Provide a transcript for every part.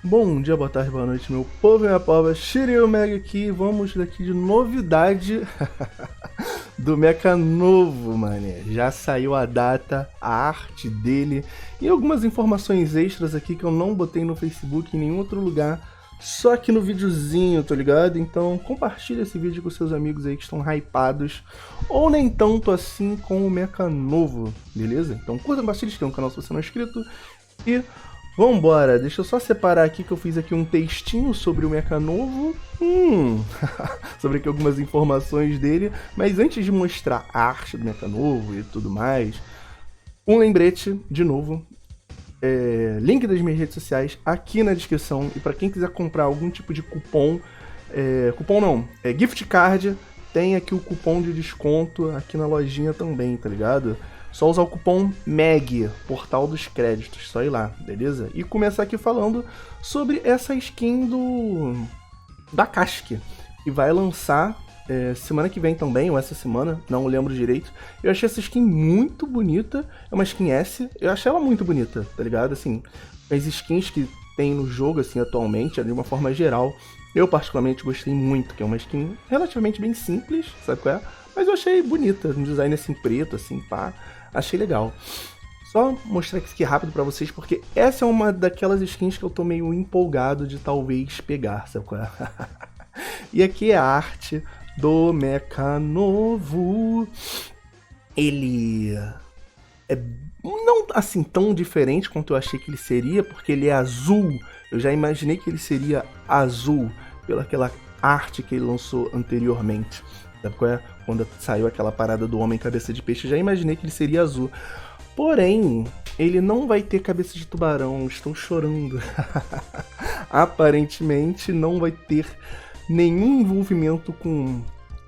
Bom dia, boa tarde, boa noite, meu povo e minha pova. Shiryu Mega aqui. Vamos daqui de novidade do Mecha novo, mané. Já saiu a data, a arte dele e algumas informações extras aqui que eu não botei no Facebook em nenhum outro lugar. Só aqui no videozinho, tá ligado? Então compartilha esse vídeo com seus amigos aí que estão hypados ou nem tanto assim com o Mecha novo, beleza? Então curta, compartilha, inscreva no canal se você não é inscrito e vambora. Deixa eu só separar aqui que eu fiz aqui um textinho sobre o Mecha novo, sobre aqui algumas informações dele, mas antes de mostrar a arte do Mecha novo e tudo mais, um lembrete, de novo, link das minhas redes sociais aqui na descrição, e para quem quiser comprar algum tipo de cupom, gift card, tem aqui o cupom de desconto aqui na lojinha também, tá ligado? Só usar o cupom MEG, Portal dos Créditos, só ir lá, beleza? E começar aqui falando sobre essa skin da Casque, que vai lançar semana que vem também, ou essa semana, não lembro direito. Eu achei essa skin muito bonita, é uma skin S, eu achei ela muito bonita, tá ligado? Assim, as skins que tem no jogo, assim, atualmente, de uma forma geral, eu particularmente gostei muito, que é uma skin relativamente bem simples, sabe qual é? Mas eu achei bonita, um design assim preto, assim, pá, achei legal. Só mostrar aqui rápido pra vocês, porque essa é uma daquelas skins que eu tô meio empolgado de talvez pegar, sabe qual é? E aqui é a arte do Mecha novo. Ele é não assim tão diferente quanto eu achei que ele seria, porque ele é azul. Eu já imaginei que ele seria azul pelaquela arte que ele lançou anteriormente. Sabe qual é? Quando saiu aquela parada do homem cabeça de peixe, eu já imaginei que ele seria azul. Porém, ele não vai ter cabeça de tubarão, estão chorando. Aparentemente não vai ter nenhum envolvimento com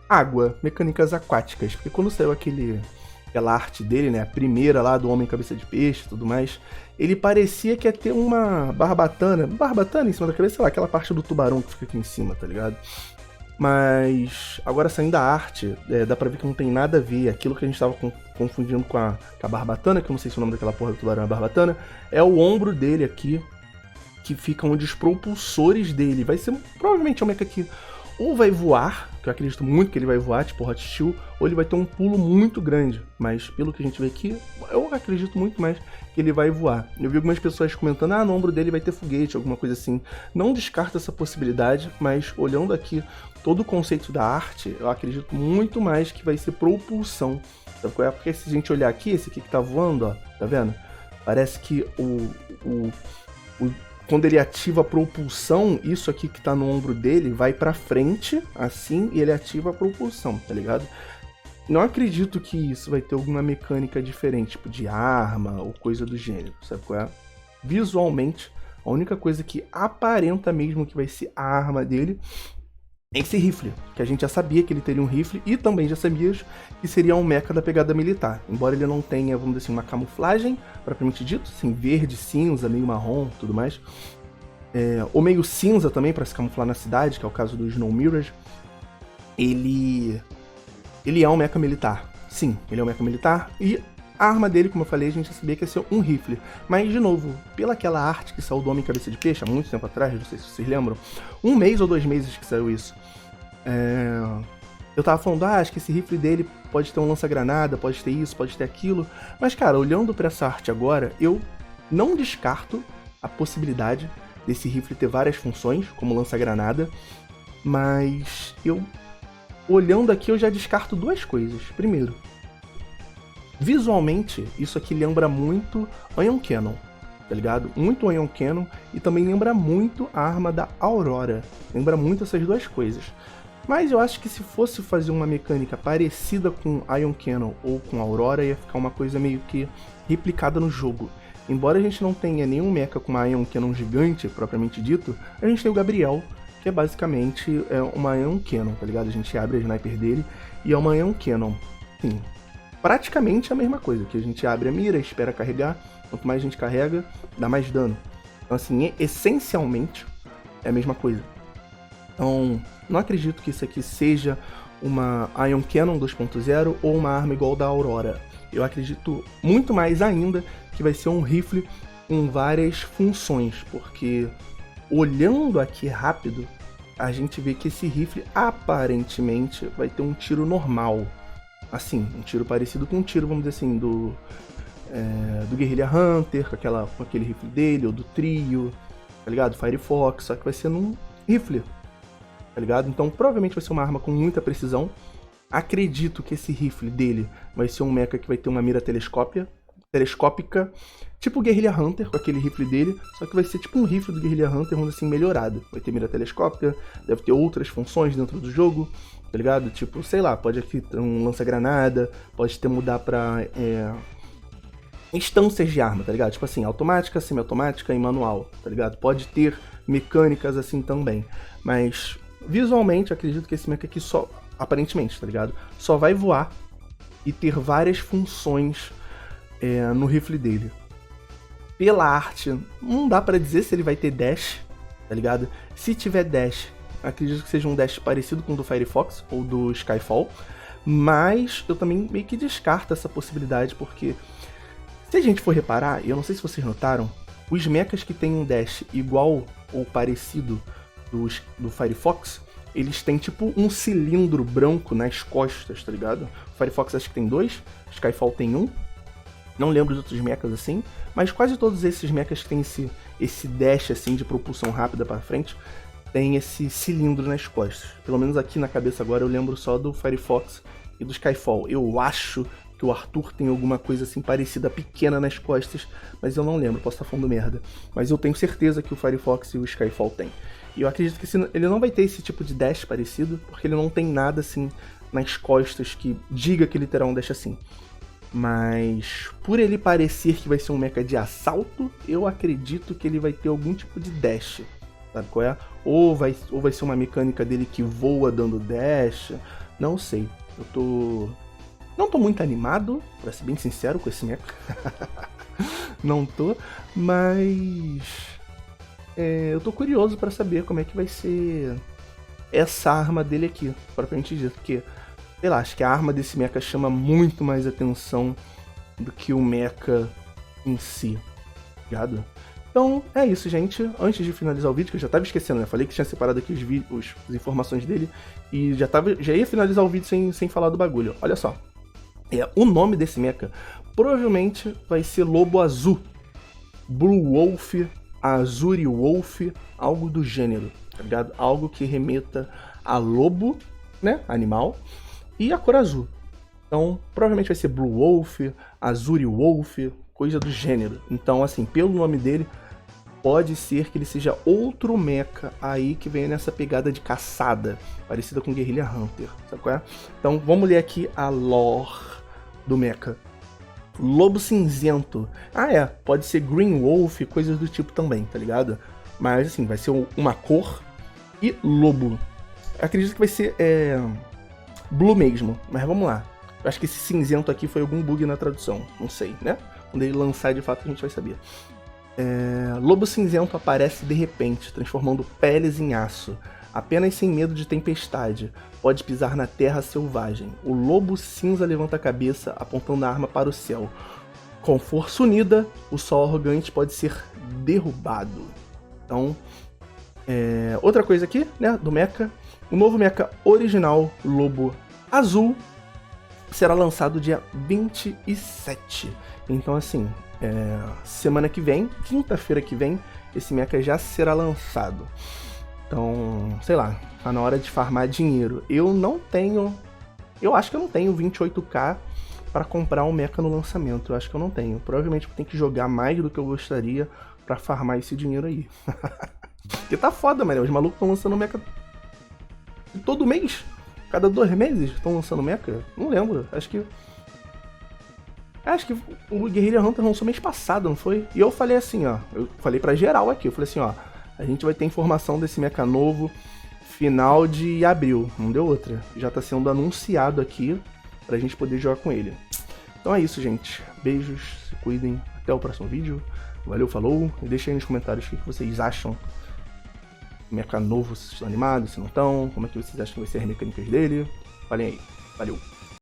água, mecânicas aquáticas. Porque quando saiu aquela arte dele, né, a primeira lá do homem cabeça de peixe e tudo mais, ele parecia que ia ter uma barbatana em cima da cabeça, sei lá, aquela parte do tubarão que fica aqui em cima, tá ligado? Mas agora saindo da arte, dá pra ver que não tem nada a ver. Aquilo que a gente tava confundindo com a barbatana, que eu não sei se o nome daquela porra do tubarão é barbatana, é o ombro dele aqui, que fica onde os propulsores dele. Vai ser provavelmente um mecha que ou vai voar, que eu acredito muito que ele vai voar, tipo Hot Steel, ou ele vai ter um pulo muito grande. Mas pelo que a gente vê aqui, eu acredito muito mais que ele vai voar. Eu vi algumas pessoas comentando, no ombro dele vai ter foguete, alguma coisa assim. Não descarto essa possibilidade, mas olhando aqui todo o conceito da arte, eu acredito muito mais que vai ser propulsão. Sabe qual é? Porque se a gente olhar aqui, esse aqui que tá voando, ó, tá vendo? Parece que quando ele ativa a propulsão, isso aqui que tá no ombro dele vai pra frente, assim, e ele ativa a propulsão, tá ligado? Não acredito que isso vai ter alguma mecânica diferente, tipo de arma ou coisa do gênero, sabe qual é? Visualmente, a única coisa que aparenta mesmo que vai ser a arma dele é esse rifle, que a gente já sabia que ele teria um rifle, e também já sabia que seria um mecha da pegada militar. Embora ele não tenha, vamos dizer assim, uma camuflagem, propriamente dito, assim, verde, cinza, meio marrom, tudo mais. Ou meio cinza também, para se camuflar na cidade, que é o caso do Snow Mirrors. Ele é um mecha militar. Sim, ele é um mecha militar, e a arma dele, como eu falei, a gente já sabia que ia ser um rifle. Mas, de novo, pelaquela arte que saiu do Homem Cabeça de Peixe, há muito tempo atrás, não sei se vocês lembram, 1 mês ou 2 meses que saiu isso, eu tava falando, acho que esse rifle dele pode ter um lança-granada, pode ter isso, pode ter aquilo. Mas, cara, olhando pra essa arte agora, eu não descarto a possibilidade desse rifle ter várias funções, como lança-granada, mas olhando aqui, eu já descarto 2 coisas. Primeiro, visualmente, isso aqui lembra muito Ion Cannon, tá ligado? Muito Ion Cannon, e também lembra muito a arma da Aurora. Lembra muito essas 2 coisas. Mas eu acho que se fosse fazer uma mecânica parecida com Ion Cannon ou com Aurora, ia ficar uma coisa meio que replicada no jogo. Embora a gente não tenha nenhum mecha com uma Ion Cannon gigante, propriamente dito, a gente tem o Gabriel, que é basicamente uma Ion Cannon, tá ligado? A gente abre a sniper dele e é uma Ion Cannon. Sim, praticamente a mesma coisa, que a gente abre a mira, espera carregar, quanto mais a gente carrega, dá mais dano. Então assim, essencialmente é a mesma coisa. Então, não acredito que isso aqui seja uma Ion Cannon 2.0 ou uma arma igual da Aurora. Eu acredito muito mais ainda que vai ser um rifle com várias funções, porque olhando aqui rápido, a gente vê que esse rifle aparentemente vai ter um tiro normal. Assim, um tiro parecido com um tiro, vamos dizer assim, do Guerrilla Hunter, com aquele rifle dele, ou do Trio, tá ligado? Firefox, só que vai ser num rifle, tá ligado? Então provavelmente vai ser uma arma com muita precisão. Acredito que esse rifle dele vai ser um mecha que vai ter uma mira telescópica, tipo o Guerrilla Hunter, com aquele rifle dele, só que vai ser tipo um rifle do Guerrilla Hunter, vamos assim, melhorado. Vai ter mira telescópica, deve ter outras funções dentro do jogo, tá ligado? Tipo, sei lá, pode aqui ter um lança-granada, pode ter mudar pra instâncias de arma, tá ligado? Tipo assim, automática, semi-automática e manual, tá ligado? Pode ter mecânicas assim também, mas visualmente acredito que esse mecha aqui só, aparentemente, tá ligado? Só vai voar e ter várias funções no rifle dele. Pela arte, não dá pra dizer se ele vai ter dash, tá ligado? Se tiver dash, acredito que seja um dash parecido com o do Firefox ou do Skyfall, mas eu também meio que descarto essa possibilidade, porque se a gente for reparar, e eu não sei se vocês notaram, os mechas que tem um dash igual ou parecido do Firefox, eles têm tipo um cilindro branco nas costas, tá ligado? O Firefox acho que tem 2, o Skyfall tem 1, não lembro de outros mechas assim, mas quase todos esses mechas que tem esse dash assim de propulsão rápida pra frente, tem esse cilindro nas costas. Pelo menos aqui na cabeça agora eu lembro só do Firefox e do Skyfall. Eu acho que o Arthur tem alguma coisa assim parecida, pequena nas costas, mas eu não lembro, posso estar falando merda. Mas eu tenho certeza que o Firefox e o Skyfall tem. E eu acredito que ele não vai ter esse tipo de dash parecido, porque ele não tem nada assim nas costas que diga que ele terá um dash assim. Mas por ele parecer que vai ser um mecha de assalto, eu acredito que ele vai ter algum tipo de dash. Sabe qual é? Ou vai ser uma mecânica dele que voa dando dash, não sei. Não tô muito animado, pra ser bem sincero, com esse mecha. Não tô, mas eu tô curioso pra saber como é que vai ser essa arma dele aqui, propriamente dito, porque, sei lá, acho que a arma desse mecha chama muito mais atenção do que o mecha em si, ligado? Então é isso, gente. Antes de finalizar o vídeo, que eu já tava esquecendo, né? Falei que tinha separado aqui as informações dele e já ia finalizar o vídeo sem falar do bagulho. Olha só. O nome desse mecha provavelmente vai ser Lobo Azul, Blue Wolf, Azuri Wolf, algo do gênero, tá ligado? Algo que remeta a lobo, né, animal, e a cor azul. Então, provavelmente vai ser Blue Wolf, Azuri Wolf, coisa do gênero. Então, assim, pelo nome dele, pode ser que ele seja outro mecha aí que venha nessa pegada de caçada, parecida com Guerrilla Hunter, sabe qual é? Então, vamos ler aqui a lore do mecha. Lobo cinzento. Pode ser Green Wolf, coisas do tipo também, tá ligado? Mas, assim, vai ser uma cor e lobo. Eu acredito que vai ser blue mesmo, mas vamos lá. Eu acho que esse cinzento aqui foi algum bug na tradução, não sei, né? Quando ele lançar de fato a gente vai saber. Lobo cinzento aparece de repente, transformando peles em aço. Apenas sem medo de tempestade, pode pisar na terra selvagem. O lobo cinza levanta a cabeça, apontando a arma para o céu. Com força unida, o sol arrogante pode ser derrubado. Então, outra coisa aqui, né, do mecha. O novo mecha original, Lobo Azul, será lançado dia 27. Então, assim, semana que vem, quinta-feira que vem, esse mecha já será lançado. Então, sei lá, tá na hora de farmar dinheiro. Eu acho que eu não tenho 28k para comprar um mecha no lançamento. Eu acho que eu não tenho. Provavelmente eu tenho que jogar mais do que eu gostaria para farmar esse dinheiro aí. Porque tá foda, mano. Os malucos estão lançando mecha todo mês. Cada 2 meses estão lançando mecha. Não lembro. Acho que o Guerrilla Hunter lançou mês passado, não foi? E eu falei assim, ó. Eu falei pra geral aqui. Eu falei assim, ó. A gente vai ter informação desse mecha novo final de abril. Não deu outra. Já tá sendo anunciado aqui pra gente poder jogar com ele. Então é isso, gente. Beijos, se cuidem. Até o próximo vídeo. Valeu, falou. E deixa aí nos comentários o que vocês acham. Mecha novo, se estão animados, se não estão. Como é que vocês acham que vai ser as mecânicas dele. Falem aí. Valeu.